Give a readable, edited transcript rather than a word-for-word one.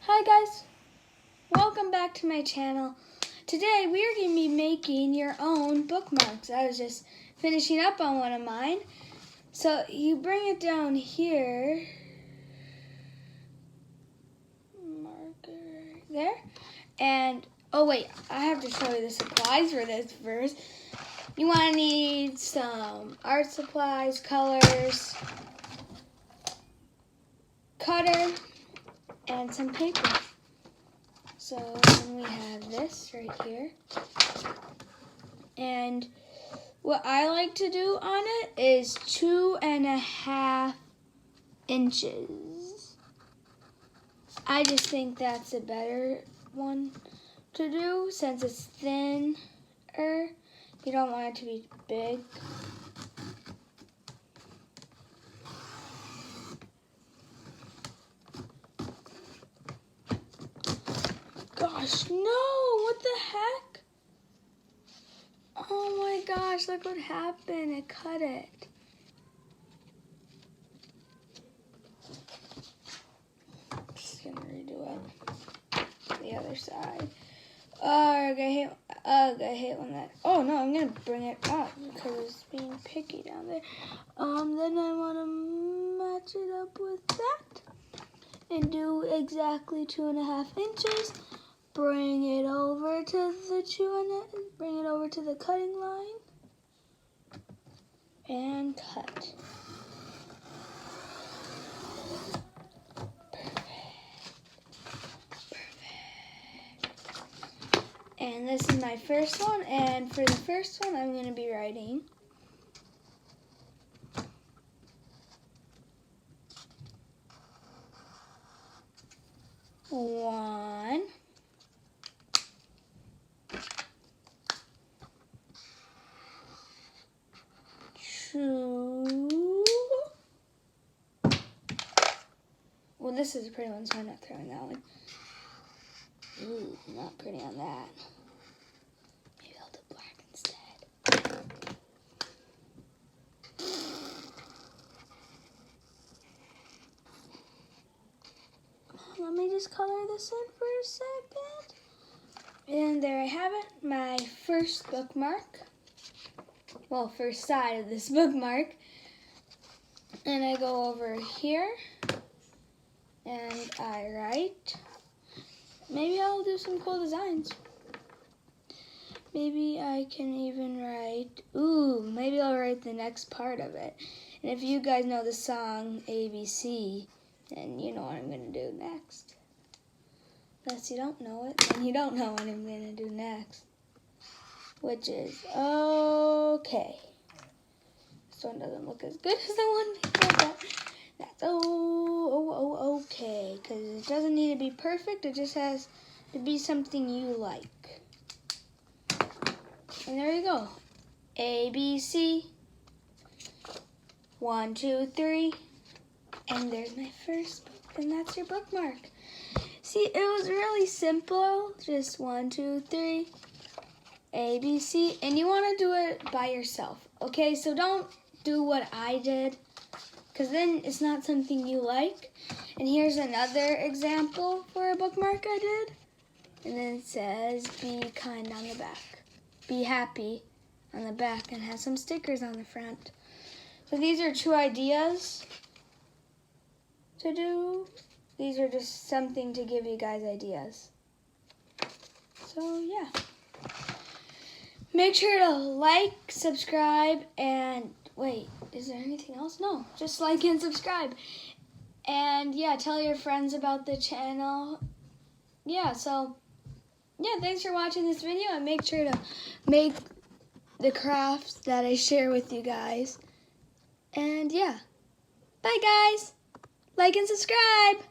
Hi guys, welcome back to my channel. Today we are going to be making your own bookmarks. I was just finishing up on one of mine. So you bring it down here, marker there, and oh wait, I have to show you the supplies for this first. You want to need some art supplies, colors, cutter, and some paper. So then we have this right here. And what I like to do on it is 2.5 inches. I just think that's a better one to do since it's thinner. You don't want it to be big. Gosh, no! What the heck? Oh my gosh, look what happened. It cut it. Just gonna redo it. The other side. Ugh, I hate when that. Oh no, I'm gonna bring it up because it's being picky down there. Then I want to match it up with that and do exactly 2.5 inches. Bring it over to the cutting line and cut. Perfect. And this is my first one, and for the first one I'm going to be writing one, two. Well, this is a pretty one, so I'm not throwing that one. Ooh, not pretty on that. Maybe I'll do black instead. Let me just color this in for a second. And there I have it, my first bookmark. Well, first side of this bookmark. And I go over here and I write. Maybe I'll do some cool designs. Maybe I can even write, maybe I'll write the next part of it. And if you guys know the song ABC, then you know what I'm going to do next. Unless you don't know it, then you don't know what I'm going to do next. Which is okay. This one doesn't look as good as the one before, but that's okay. Because it doesn't need to be perfect, it just has to be something you like. And there you go. A, B, C. 1, 2, 3. And there's my first book, and that's your bookmark. See, it was really simple. Just 1, 2, 3. A, B, C. And you want to do it by yourself. Okay, so don't do what I did, because then it's not something you like. And here's another example for a bookmark I did. And then it says, be kind on the back. Be happy on the back, and has some stickers on the front. So these are 2 ideas to do. These are just something to give you guys ideas. So yeah. Make sure to like, subscribe, and wait, is there anything else? No, just like and subscribe. And yeah, tell your friends about the channel. Yeah, so yeah, thanks for watching this video, and make sure to make the crafts that I share with you guys. And yeah, bye guys. Like and subscribe.